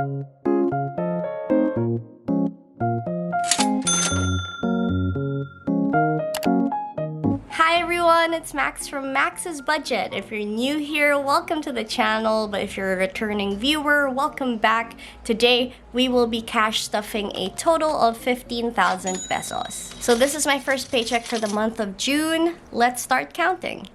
Hi everyone, it's Max from Max's Budget. If you're new here, welcome to the channel, but if you're a returning viewer, welcome back. Today, we will be cash stuffing a total of 15,000 pesos. So this is my first paycheck for the month of June. Let's start counting.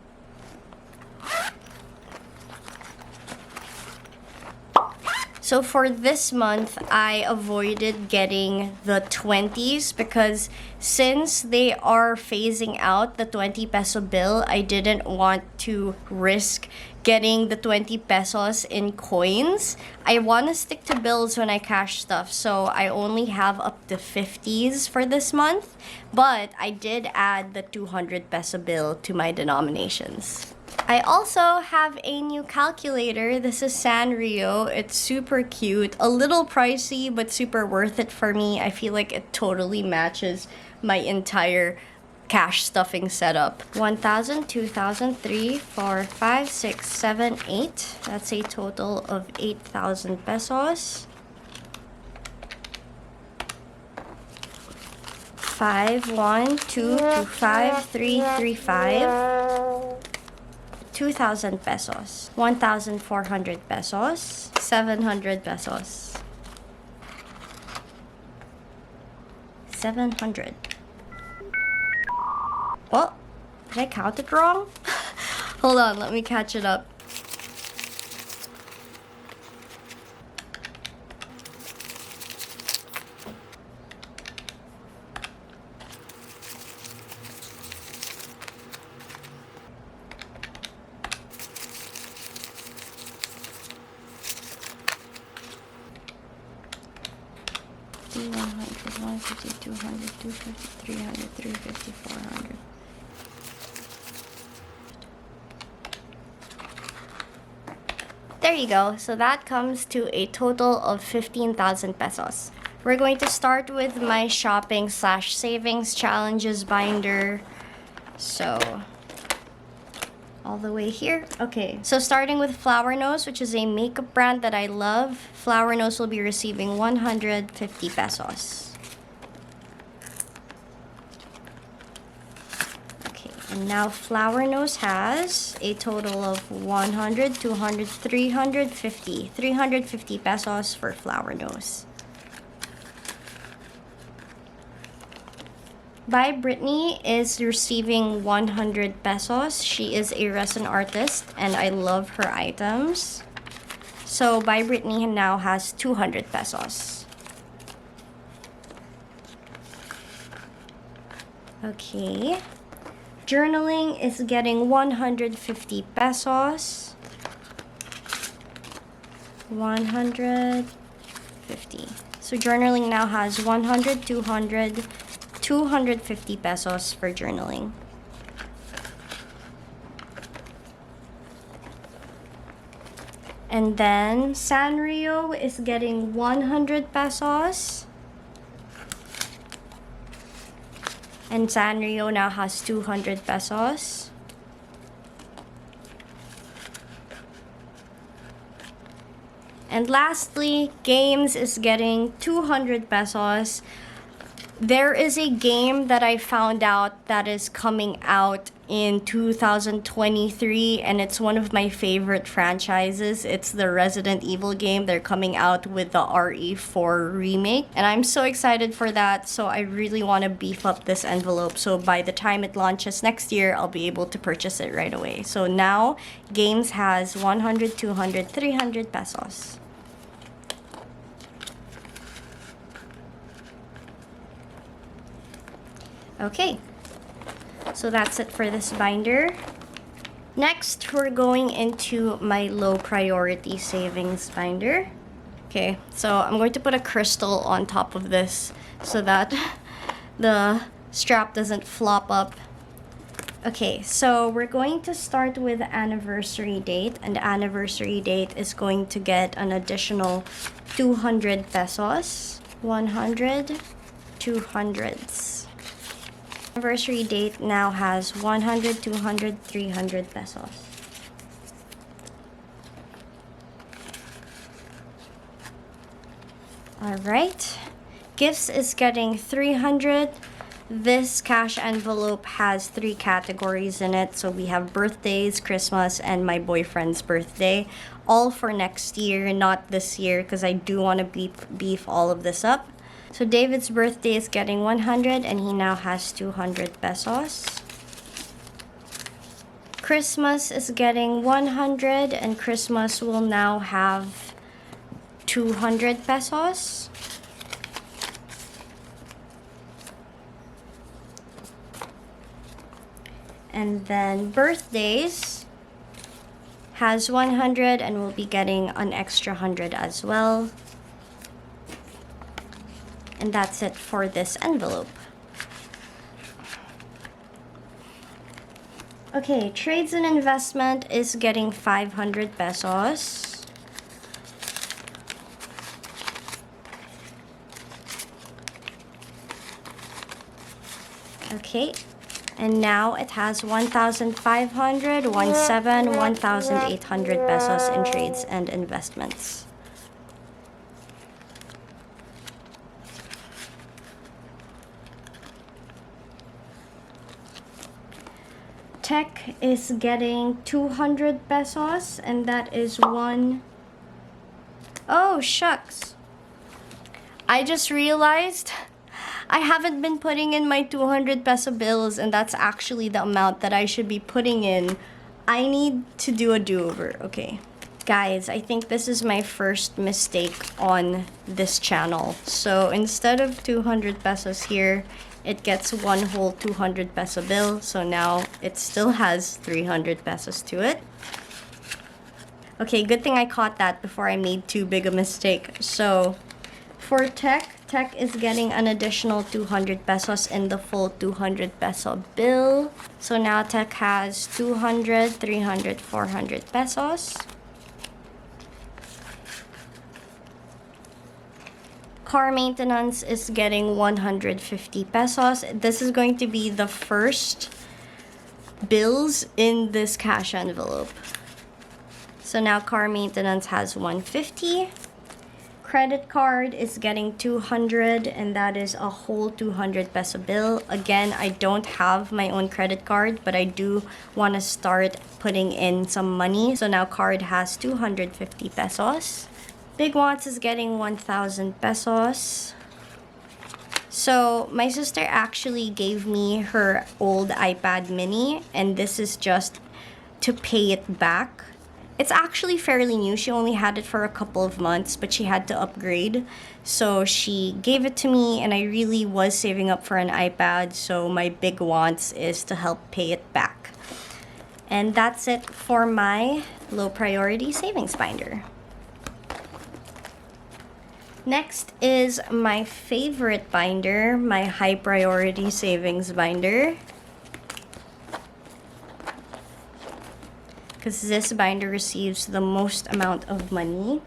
So for this month, I avoided getting the 20s because since they are phasing out the 20 peso bill, I didn't want to risk getting the 20 pesos in coins. I want to stick to bills when I cash stuff, so I only have up to 50s for this month, but I did add the 200 peso bill to my denominations. I also have a new calculator. This is Sanrio. It's super cute, a little pricey, but super worth it for me. I feel like it totally matches my entire cash stuffing setup. 1,000, 2,000, 3, 4, 5, 6, 7, 8. That's a total of 8,000 pesos. 5, 1, 2, 2, 5, 3, 3, 5. 2,000 pesos, 1,400 pesos, 700 pesos, 700. Oh, did I count it wrong? Hold on, let me catch it up. $100, 150, 200, 250, 300, 350, 400. There you go. So that comes to a total of 15,000 pesos. We're going to start with my shopping / savings challenges binder. So all the way here. Okay, so starting with Flower Nose, which is a makeup brand that I love. Flower Nose will be receiving 150 pesos. Okay, and now Flower Nose has a total of 100, 200, 350. 350 pesos for Flower Nose. By Brittany is receiving 100 pesos. She is a resin artist and I love her items. So By Brittany now has 200 pesos. Okay. Journaling is getting 150 pesos. 150. So journaling now has 100, 200, 250 pesos for journaling. And then Sanrio is getting 100 pesos. And Sanrio now has 200 pesos. And lastly, Games is getting 200 pesos. There is a game that I found out that is coming out in 2023, and it's one of my favorite franchises. It's the Resident Evil game. They're coming out with the RE4 remake, and I'm so excited for that. So I really want to beef up this envelope. So by the time it launches next year, I'll be able to purchase it right away. So now, Games has 100, 200, 300 pesos. Okay, so that's it for this binder. Next, we're going into my low priority savings binder. Okay, so I'm going to put a crystal on top of this so that the strap doesn't flop up. Okay, so we're going to start with anniversary date, and the anniversary date is going to get an additional 200 pesos. 100, 200s. Anniversary date now has 100, 200, 300 pesos. All right. Gifts is getting 300. This cash envelope has 3 categories in it. So we have birthdays, Christmas, and my boyfriend's birthday. All for next year, not this year, because I do want to beef all of this up. So David's birthday is getting 100, and he now has 200 pesos. Christmas is getting 100, and Christmas will now have 200 pesos. And then birthdays has 100 and will be getting an extra 100 as well. And that's it for this envelope. Okay, trades and investment is getting 500 pesos. Okay, and now it has 1,500, 1,800 pesos in trades and investments. Tech is getting 200 pesos, and that is one. Oh, shucks. I just realized I haven't been putting in my 200 peso bills, and that's actually the amount that I should be putting in. I need to do a do-over. Okay. Guys, I think this is my first mistake on this channel. So instead of 200 pesos here, it gets one whole 200 peso bill. So now it still has 300 pesos to it. Okay, good thing I caught that before I made too big a mistake. So for Tech is getting an additional 200 pesos in the full 200 peso bill. So now Tech has 200, 300, 400 pesos. Car maintenance is getting 150 pesos. This is going to be the first bills in this cash envelope. So now car maintenance has 150. Credit card is getting 200, and that is a whole 200 peso bill. Again, I don't have my own credit card, but I do want to start putting in some money. So now card has 250 pesos. Big Wants is getting 1,000 pesos. So my sister actually gave me her old iPad mini, and this is just to pay it back. It's actually fairly new. She only had it for a couple of months, but she had to upgrade. So she gave it to me, and I really was saving up for an iPad. So my big wants is to help pay it back. And that's it for my low priority savings binder. Next is my favorite binder, my high priority savings binder. Because this binder receives the most amount of money.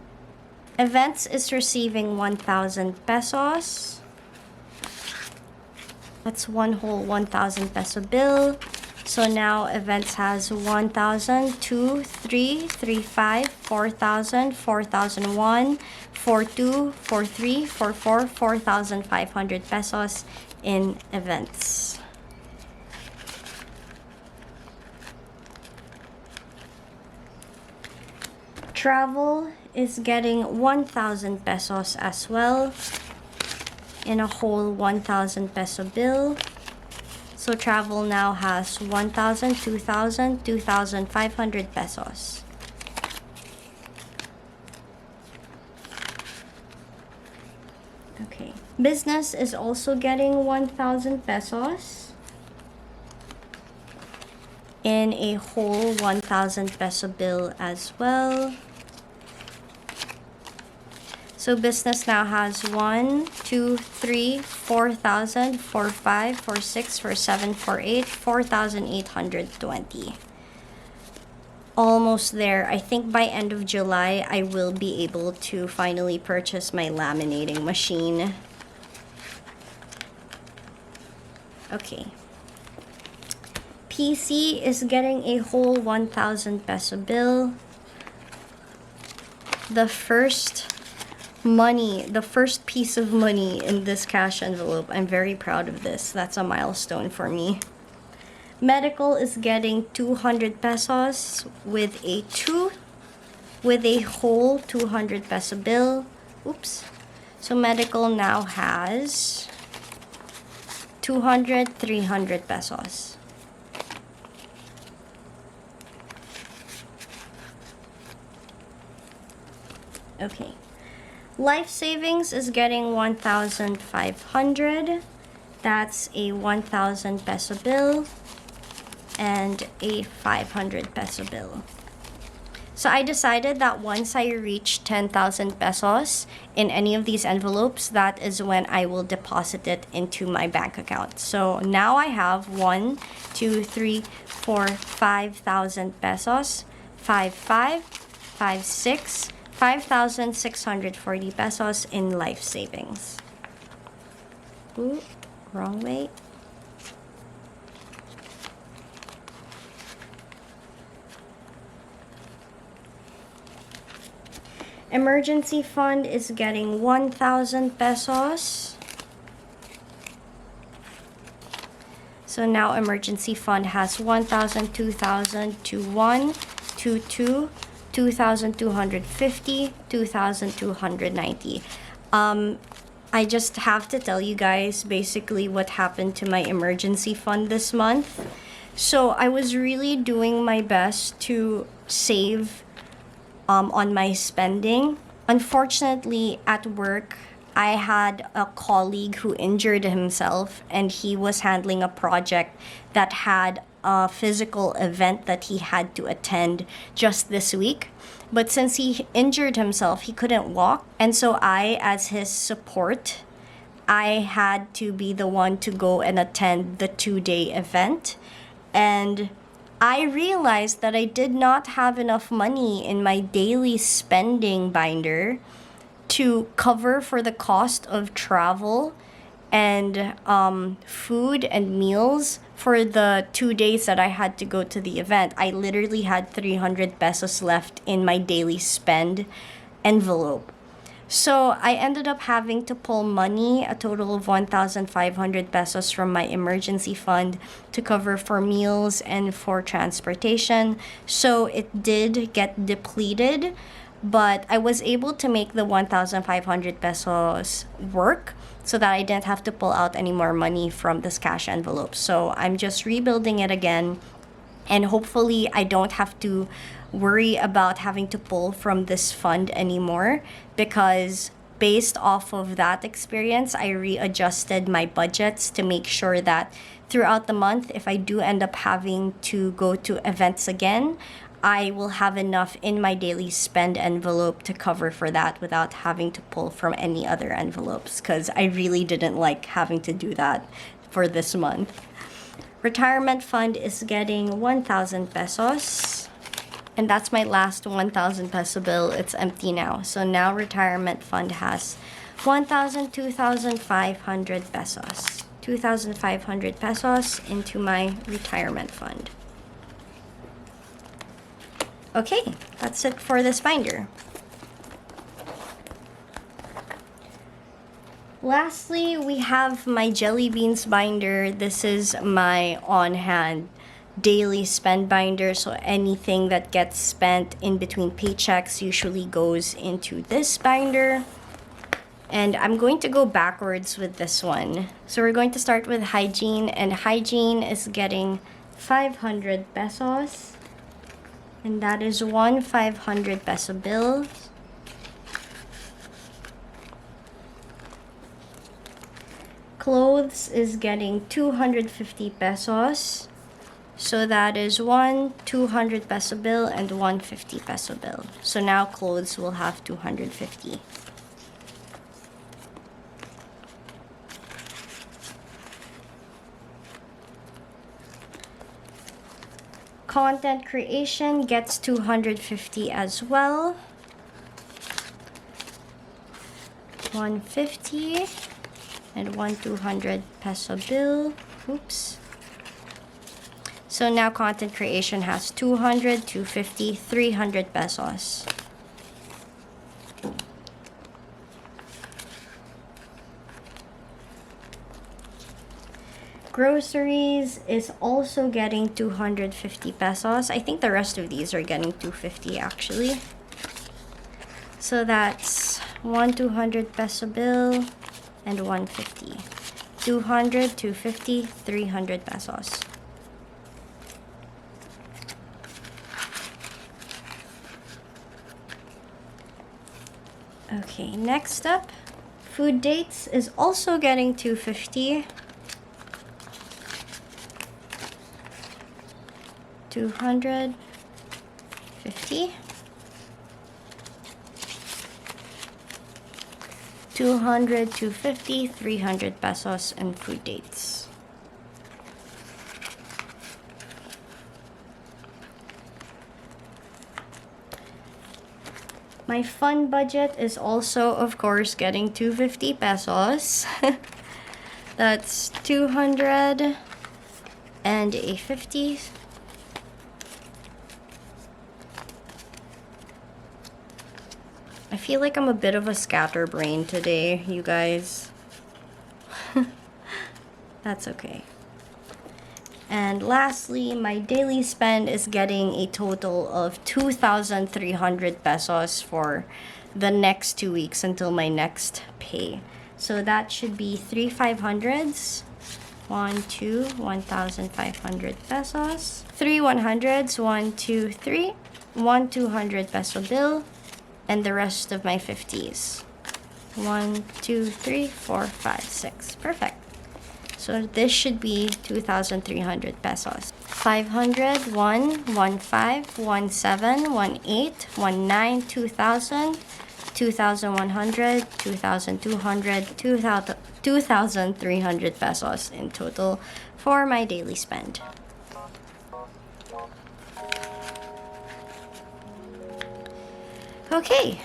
Events is receiving 1,000 pesos. That's one whole 1,000 peso bill. So now Events has 1,000, 2, 3, 3, 5, 4,000, 4,001, 4,2, 4,3, 4,4, 4,500 pesos in Events. Travel is getting 1,000 pesos as well in a whole 1,000 peso bill. So travel now has 1,000, 2,000, 2,500 pesos. Okay. Business is also getting 1,000 pesos in a whole 1,000 peso bill as well. So business now has 1, 2, 3, 4,000, 4, 5, 4, 6, 4, 7, 4, 8, 4,820. Almost there. I think by end of July, I will be able to finally purchase my laminating machine. Okay. PC is getting a whole 1,000 peso bill. The first money, the first piece of money in this cash envelope. I'm very proud of this. That's a milestone for me. Medical is getting 200 pesos with a whole 200 peso bill. Oops. So medical now has 200, 300 pesos. Okay. Life savings is getting 1,500. That's a 1,000 peso bill and a 500 peso bill. So I decided that once I reach 10,000 pesos in any of these envelopes, that is when I will deposit it into my bank account. So now I have 1, 2, 3, 4, 5,000 pesos, 5,640 pesos in life savings. Ooh, wrong way. Emergency fund is getting 1,000 pesos. So now emergency fund has 1,000, 2,000, 2,1, 2,2, 2,250, 2,290. I just have to tell you guys basically what happened to my emergency fund this month. So I was really doing my best to save on my spending. Unfortunately, at work, I had a colleague who injured himself, and he was handling a project that had a physical event that he had to attend just this week. But since he injured himself, he couldn't walk. And so I, as his support, I had to be the one to go and attend the 2-day event. And I realized that I did not have enough money in my daily spending binder to cover for the cost of travel and food and meals for the 2 days that I had to go to the event. I literally had 300 pesos left in my daily spend envelope. So I ended up having to pull money, a total of 1,500 pesos from my emergency fund to cover for meals and for transportation. So it did get depleted, but I was able to make the 1,500 pesos work so that I didn't have to pull out any more money from this cash envelope. So I'm just rebuilding it again, and hopefully I don't have to worry about having to pull from this fund anymore, because based off of that experience, I readjusted my budgets to make sure that throughout the month, if I do end up having to go to events again, I will have enough in my daily spend envelope to cover for that without having to pull from any other envelopes, because I really didn't like having to do that for this month. Retirement fund is getting 1,000 pesos. And that's my last 1,000 peso bill. It's empty now. So now retirement fund has 1,000, 2,500 pesos. 2,500 pesos into my retirement fund. Okay, that's it for this binder. Lastly, we have my jelly beans binder. This is my on-hand daily spend binder, so anything that gets spent in between paychecks usually goes into this binder. And I'm going to go backwards with this one. So we're going to start with hygiene, and hygiene is getting 500 pesos. And that is one 500 peso bill. Clothes is getting 250 pesos. So that is one 200 peso bill and one 50 peso bill. So now clothes will have 250. Content creation gets 250 as well. 150 and one 200 peso bill. Oops. So now content creation has 200, 250, 300 pesos. Groceries is also getting 250 pesos. I think the rest of these are getting 250 actually. So that's one 200 peso bill and 150. 200, 250, 300 pesos. Okay, next up, food dates is also getting 250. 250. 200, 250, 300 pesos and food dates. My fun budget is also, of course, getting 250 pesos. That's 200 and a 50. I feel like I'm a bit of a scatterbrain today, you guys. That's okay. And lastly, my daily spend is getting a total of 2,300 pesos for the next 2 weeks until my next pay. So that should be 3 500s. 1, 2, 1,500 pesos. 3 100s. 1, 2, 3. 1 200 peso bill. And the rest of my 50s. 1, 2, 3, 4, 5, 6. Perfect. So this should be 2,300 pesos. 500, 1, 1, 5, 1, 7, 1, 8, 1, 9, 2,000, 2,100, 2,200, 2,300 pesos in total for my daily spend. Okay.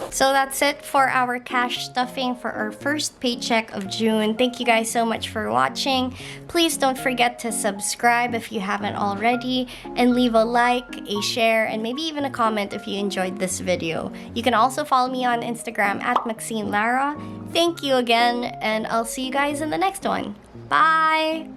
So that's it for our cash stuffing for our first paycheck of June. Thank you guys so much for watching. Please don't forget to subscribe if you haven't already, and leave a like, a share, and maybe even a comment if you enjoyed this video. You can also follow me on Instagram at Maxine Lara. Thank you again, and I'll see you guys in the next one. Bye!